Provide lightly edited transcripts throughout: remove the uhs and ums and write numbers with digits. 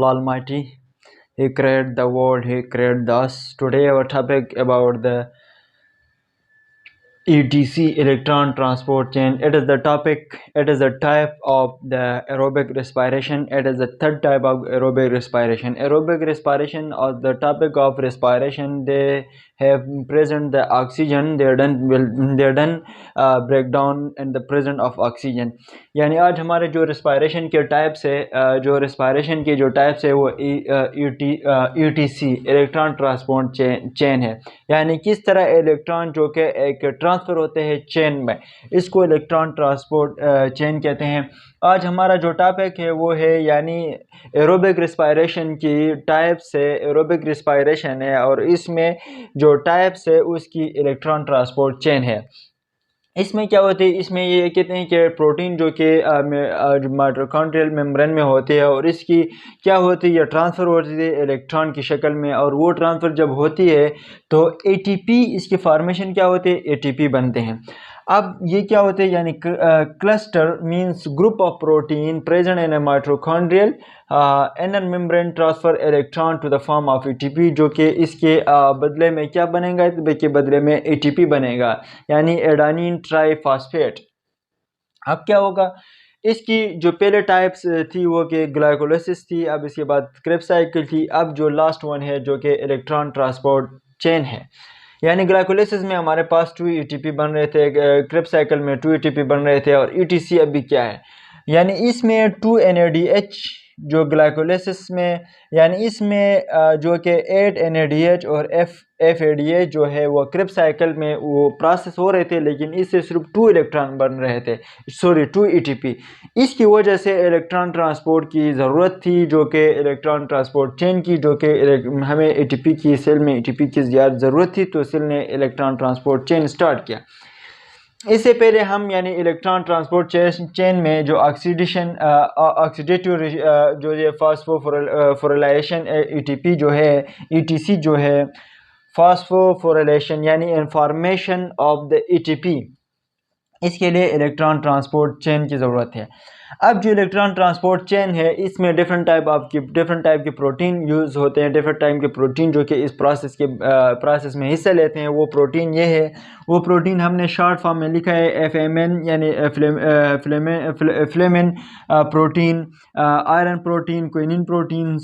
Almighty. He created the world, He created us. Today our topic about the ETC, electron transport chain. It is the topic, it is a type of the aerobic respiration. It is the third type of aerobic respiration. Aerobic respiration, or the topic of respiration, they have present the oxygen, they're done breakdown in the presence of oxygen. यानी आज हमारे जो respiration के types है, जो respiration के जो types है वो ETC electron transport chain है. यानी किस तरह इलेक्ट्रॉन जो कि एक ट्रांसफ़र होते हैं चेन में, इसको इलेक्ट्रॉन ट्रांसपोर्ट चेन कहते हैं. आज हमारा जो टॉपिक है वो है यानी एरोबिक रिस्पायरेशन की टाइप्स है. एरोबिक रिस्पायरेशन है और इसमें जो टाइप्स है उसकी इलेक्ट्रॉन ट्रांसपोर्ट चेन है. इसमें क्या होते हैं, इसमें ये कहते हैं कि प्रोटीन जो कि माइटोकॉन्ड्रियल मेम्ब्रेन में होते हैं और इसकी क्या होती है, ये ट्रांसफ़र होती है इलेक्ट्रॉन की शक्ल में. और वो ट्रांसफ़र जब होती है तो एटीपी, इसकी फॉर्मेशन क्या होती है, एटीपी बनते हैं. अब ये क्या होते हैं, यानी cluster means group of protein present in a mitochondrial inner membrane transfer electron to the form of ATP, जो कि इसके बदले में क्या बनेगा, के बदले में एटीपी बनेगा, यानी एडेनिन ट्राइफॉस्फेट. अब क्या होगा, इसकी जो पहले टाइप्स थी वो कि ग्लाइकोलाइसिस थी, अब इसके बाद क्रेब्स साइकिल थी, अब जो लास्ट वन है जो कि इलेक्ट्रॉन ट्रांसपोर्ट चेन है. यानी ग्लाइकोलाइसिस में हमारे पास 2 एटीपी बन रहे थे, क्रेब्स साइकिल में 2 एटीपी बन रहे थे, और ईटीसी अभी क्या है, यानी इसमें 2 NADH जो ग्लाइकोलाइसिस में, यानी इसमें जो कि 8 NADH और FADH जो है वो क्रेब्स साइकिल में वो प्रोसेस हो रहे थे, लेकिन इससे सिर्फ 2 इलेक्ट्रॉन बन रहे थे, 2 ETP. इसकी वजह से इलेक्ट्रॉन ट्रांसपोर्ट की ज़रूरत थी, जो कि इलेक्ट्रॉन ट्रांसपोर्ट चेन की, जो कि हमें एटीपी की, सेल में एटीपी की ज़्यादा ज़रूरत थी, तो सेल ने इलेक्ट्रॉन ट्रांसपोर्ट चेन स्टार्ट किया. इससे पहले हम यानी इलेक्ट्रॉन ट्रांसपोर्ट चेन में जो ऑक्सीडेटिव जो ये फास्फोफोरिलेशन एटीपी जो है, ETC जो है, फास्फोफोरिलेशन यानी इन्फॉर्मेशन ऑफ द एटीपी, इसके लिए इलेक्ट्रॉन ट्रांसपोर्ट चेन की ज़रूरत है. अब जो इलेक्ट्रॉन ट्रांसपोर्ट चेन है इसमें डिफरेंट टाइप के प्रोटीन यूज़ होते हैं. डिफरेंट टाइप के प्रोटीन जो कि इस प्रोसेस में हिस्सा लेते हैं, वो प्रोटीन ये है. वो प्रोटीन हमने शॉर्ट फॉर्म में लिखा है FMN, यानी फ्लेमिन protein, iron protein, quinine protein,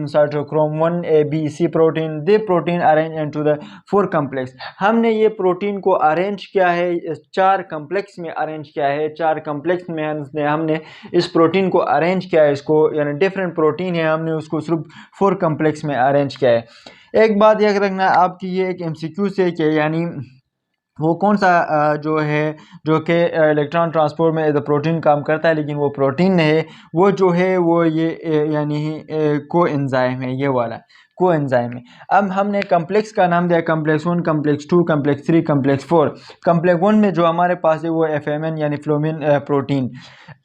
cytochrome 1A, B, C protein. They protein arrange into the 4 complex. हमने ये प्रोटीन को अरेंज किया है 4 कम्प्लेक्स में, अरेंज किया है 4 कम्प्लेक्स में. हमने इस प्रोटीन को अरेंज किया है, इसको यानी डिफरेंट प्रोटीन है, हमने उसको सिर्फ 4 कम्प्लेक्स में अरेंज किया है. एक बात याद रखना आपकी, ये एक MCQ से कि यानी वो कौन सा जो है जो कि इलेक्ट्रॉन ट्रांसपोर्ट में एज अ प्रोटीन काम करता है, लेकिन वो प्रोटीन है, वो जो है वो ये यानी को एंजाइम है, ये वाला को एंजाइम है. अब हमने कम्प्लेक्स का नाम दिया complex 1, complex 2, complex 3, complex 4. Complex 1 में जो हमारे पास है वो FMN यानी फ्लोमिन प्रोटीन.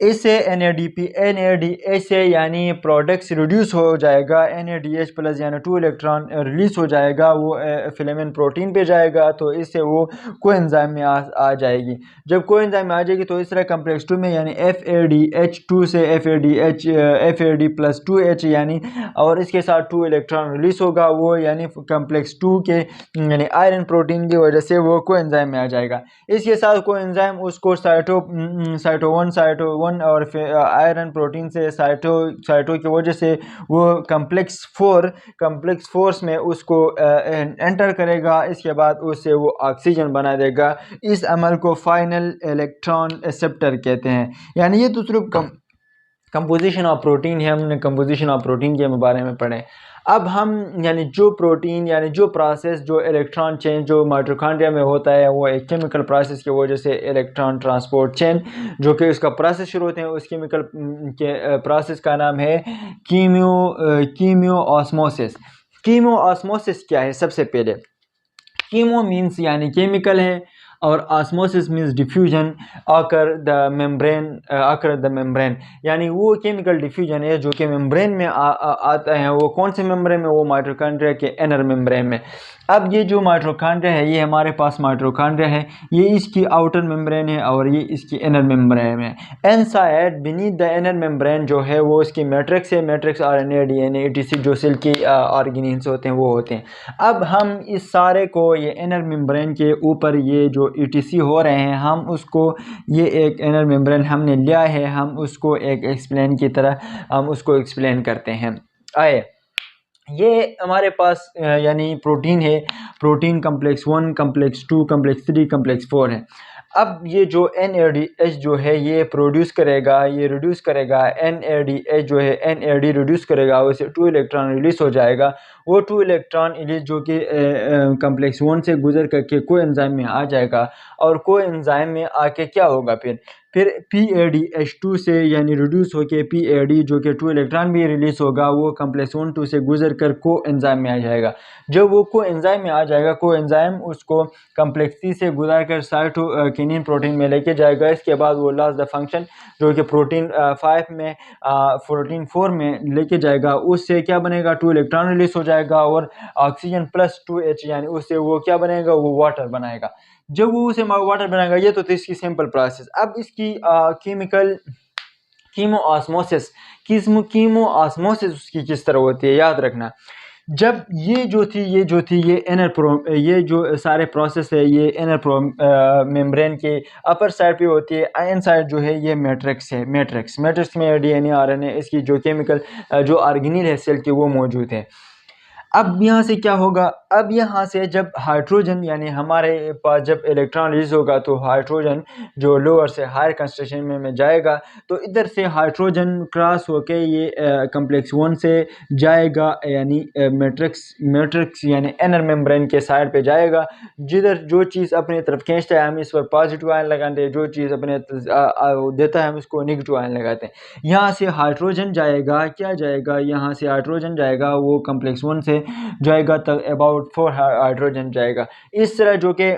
इससे NADH से यानी प्रोडक्ट्स रिड्यूस हो जाएगा, NADH प्लस यानी 2 इलेक्ट्रॉन रिलीज हो जाएगा, वो फिलामेन प्रोटीन पे जाएगा, तो इससे वो कोएंजाइम में आ जाएगी. जब कोएंजाइम में आ जाएगी तो इस तरह कम्प्लेक्स 2 में यानी FADH2 से FAD प्लस 2H यानी, और इसके साथ 2 इलेक्ट्रॉन रिलीज होगा, वो यानी कम्प्लेक्स 2 के यानी आयरन प्रोटीन की वजह से वो कोएंजाइम में आ जाएगा. इसके साथ कोएंजाइम उसको साइटो 1 और आयरन प्रोटीन से साइटो की वजह से वो कम्प्लेक्स 4 में उसको एंटर करेगा. इसके बाद उससे वो ऑक्सीजन बना देगा. इस अमल को फाइनल इलेक्ट्रॉन एक्सेप्टर कहते हैं. यानी ये तो सिर्फ कंपोजिशन ऑफ प्रोटीन है, हमने कंपोजिशन ऑफ प्रोटीन के बारे में पढ़े. अब हम यानी जो प्रोटीन यानी जो प्रोसेस जो इलेक्ट्रॉन चेंज जो माइटोकॉन्ड्रिया में होता है, वो एक केमिकल प्रोसेस की वजह से इलेक्ट्रॉन ट्रांसपोर्ट चेन जो कि उसका प्रोसेस शुरू होते हैं, उस केमिकल के प्रोसेस का नाम है कीमियो ऑस्मोसिस. कीमो ऑस्मोसिस क्या है, सबसे पहले कीमो मीन्स यानी केमिकल है, और osmosis means diffusion occur the membrane, यानी वो केमिकल डिफ्यूजन है जो कि मेम्ब्रेन में आता है। वो कौन से मेम्ब्रेन में? वो माइटोकॉन्ड्रिया के इनर मेम्ब्रेन में। अब ये जो माइटोकॉन्ड्रिया है, ये हमारे पास माइटोकॉन्ड्रिया है, ये इसकी आउटर मेम्ब्रेन है और ये इसकी इनर मेम्ब्रेन है। Inside beneath the inner membrane जो है वो इसकी मैट्रिक्स है, मैट्रिक्स आरएनए डीएनए etc जो सेल के ऑर्गेनील्स होते हैं वो होते हैं। अब हम इस सारे को ये इनर मेम्ब्रेन के ऊपर ये जो ईटीसी हो रहे हैं, हम उसको ये एक इनर मेम्ब्रेन हमने लिया है, हम उसको एक एक्सप्लेन की तरह हम उसको एक्सप्लेन करते हैं। आए, ये हमारे पास यानी प्रोटीन है, protein complex 1, complex 2, complex 3, complex 4 है। अब ये जो NADH जो है ये प्रोड्यूस करेगा, ये रिड्यूस करेगा, NADH जो है NAD रिड्यूस करेगा, उसे 2 इलेक्ट्रॉन रिलीज हो जाएगा। वो 2 इलेक्ट्रॉन रिलीज जो कि कम्प्लेक्स 1 से गुजर करके कोएंजाइम में आ जाएगा, और कोएंजाइम में आके क्या होगा फिर PADH2 से यानी रिड्यूस होके PAD जो कि 2 इलेक्ट्रॉन भी रिलीज होगा, वो कम्प्लेक्स 1 2 से गुजर कर कोएंजाइम में आ जाएगा। जब वो कोएंजाइम में आ जाएगा, कोएंजाइम उसको कम्प्लेक्स 3 से गुजर कर साइटोकिनिन प्रोटीन में लेके जाएगा। इसके बाद वो लॉस द फंक्शन जो कि प्रोटीन 5 में प्रोटीन 4 में लेके जाएगा। उससे क्या बनेगा? 2 इलेक्ट्रॉन रिलीज हो जाएगा और ऑक्सीजन प्लस 2H यानी उससे वो क्या बनेगा? वो वाटर बनाएगा। जब वो उसे वाटर बनाएगा, ये तो इसकी सिंपल प्रोसेस। अब इसकी केमिकल कीमोऑस्मोसिस उसकी किस तरह होती है, याद रखना। जब ये जो थी ये जो सारे प्रोसेस है ये इनर मेम्ब्रेन के अपर साइड पे होती है। आयन साइड जो है ये मैट्रिक्स है, मैट्रिक्स में डीएनए आरएनए इसकी जो केमिकल जो ऑर्गेनील है सेल के वो मौजूद है। अब यहाँ से क्या होगा? अब यहाँ से जब हाइड्रोजन यानी हमारे पास जब इलेक्ट्रॉन रिलीज होगा तो हाइड्रोजन जो लोअर से हायर कंसंट्रेशन में जाएगा, तो इधर से हाइड्रोजन क्रॉस होके ये कम्प्लेक्स 1 से जाएगा यानी मैट्रिक्स यानी इनर मेम्ब्रेन के साइड पे जाएगा। जिधर जो चीज़ अपने तरफ खींचता है हम इस पर पॉजिटिव आयन लगाते हैं, जो चीज़ अपने देता है हम इसको नेगेटिव आयन लगाते हैं। यहाँ से हाइड्रोजन जाएगा, क्या जाएगा? यहाँ से हाइड्रोजन जाएगा, वो कम्प्लेक्स 1 से जाएगा तक अबाउट 4 हाइड्रोजन जाएगा। इस तरह जो कि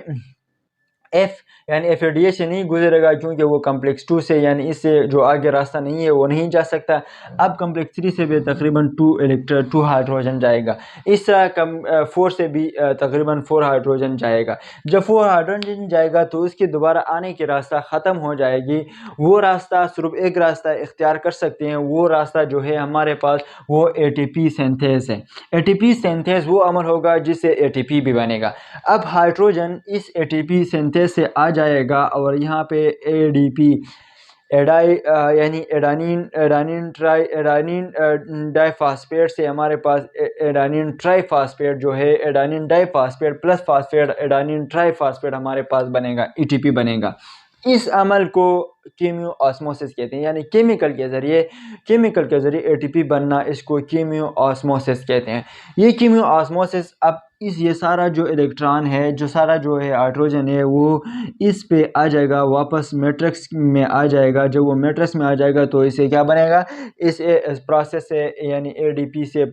F यानी FADH से नहीं गुजरेगा, क्योंकि वो कम्प्लेक्स 2 से यानी इससे जो आगे रास्ता नहीं है वो नहीं जा सकता। अब कम्प्लेक्स 3 से भी तकरीबन 2 हाइड्रोजन जाएगा। इस तरह 4 से भी तकरीबन 4 हाइड्रोजन जाएगा। जब 4 हाइड्रोजन जाएगा तो उसके दोबारा आने की रास्ता ख़त्म हो जाएगी। वो रास्ता सिर्फ एक रास्ता इख्तियार कर सकते हैं, वो रास्ता जो है हमारे पास वो ATP सिंथेस है। ATP सिंथेस वो अमल होगा जिससे ATP भी बनेगा। अब हाइड्रोजन इस ATP सिंथेस से आ जाएगा और यहाँ पे ADP यानी एडानिन डाइफॉस्फेट से हमारे पास एडानिन ट्राइफॉस्फेट जो है adenine diphosphate plus phosphate adenine triphosphate हमारे पास बनेगा, ATP बनेगा। इस अमल को कीमियोऑस्मोसिस कहते हैं, यानी केमिकल के ज़रिए ATP बनना, इसको कीमियोऑस्मोसिस कहते हैं। ये कीमियोऑस्मोसिस अब ये सारा जो इलेक्ट्रॉन है, जो सारा जो है हाइड्रोजन है, वो इस पे आ जाएगा, वापस मैट्रिक्स में आ जाएगा। जब वो मैट्रिक्स में आ जाएगा तो इसे क्या बनेगा? इस प्रोसेस से यानी ADP से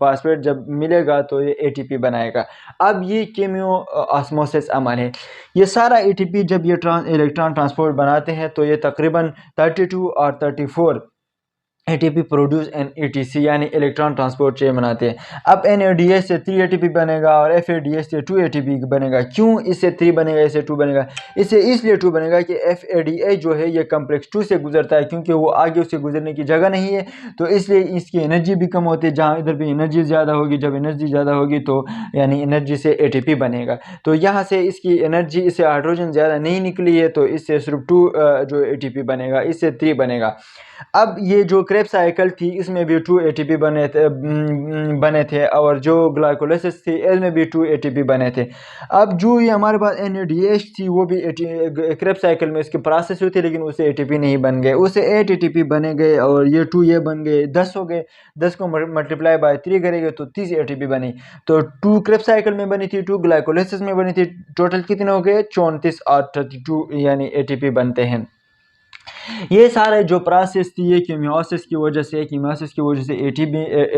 फॉस्फेट जब मिलेगा तो ये ATP बनाएगा। अब ये कीमियोऑस्मोसिस अमल है। ये सारा ATP जब ये इलेक्ट्रॉन ट्रांसपोर्ट बनाते हैं तो ये तकरीबन 32 और 34 ATP प्रोड्यूस एन ETC यानी इलेक्ट्रॉन ट्रांसपोर्ट चेन बनाते हैं। अब NADH से 3 ATP बनेगा और FADH से 2 ATP बनेगा। क्यों इससे 3 बनेगा, इससे 2 बनेगा? इससे इसलिए 2 बनेगा कि FADH जो है ये कम्प्लेक्स 2 से गुजरता है, क्योंकि वो आगे उससे गुजरने की जगह नहीं है, तो इसलिए इसकी एनर्जी भी कम होती है। जहाँ इधर भी एनर्जी ज़्यादा होगी, जब एनर्जी ज़्यादा होगी तो यानी एनर्जी से ATP बनेगा। तो यहाँ से इसकी एनर्जी, इससे हाइड्रोजन ज़्यादा नहीं निकली है तो इससे सिर्फ 2 जो ATP बनेगा, इससे 3 बनेगा। अब ये जो क्रेब्स साइकिल थी इसमें भी 2 ATP बने थे और जो ग्लाइकोलाइसिस थी इसमें भी 2 ATP बने थे। अब जो ये हमारे पास NADH थी वो भी क्रेब्स साइकिल में इसकी प्रोसेस हुई थी, लेकिन उसे ATP नहीं बन गए, उसे 8 ATP बने गए और ये 2 ये बन गए, 10 हो गए। 10 को मल्टीप्लाई बाय 3 करेंगे तो 30 ATP बनी। तो 2 क्रेब्स साइकिल में बनी थी, 2 ग्लाइकोलाइसिस में बनी थी। टोटल कितने हो गए? 34 और 32 यानी ATP बनते हैं। ये सारे जो प्रोसेस थी, ये कीमियोसिस की वजह से,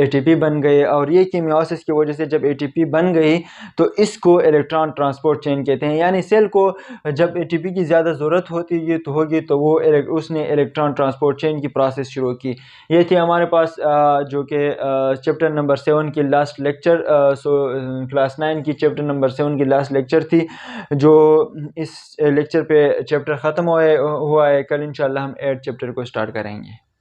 एटीपी बन गए, और ये कीमियोसिस की वजह से जब एटीपी बन गई तो इसको इलेक्ट्रॉन ट्रांसपोर्ट चेन कहते हैं। यानी सेल को जब एटीपी की ज़्यादा ज़रूरत होगी तो वो उसने इलेक्ट्रॉन ट्रांसपोर्ट चेन की प्रोसेस शुरू की। ये थी हमारे पास जो कि चैप्टर नंबर 7 की लास्ट लेक्चर, क्लास 9 की चैप्टर नंबर 7 की लास्ट लेक्चर थी, जो इस लेक्चर पे चैप्टर ख़त्म हुआ है। कल इंशाल्लाह हम 8 चैप्टर को स्टार्ट करेंगे।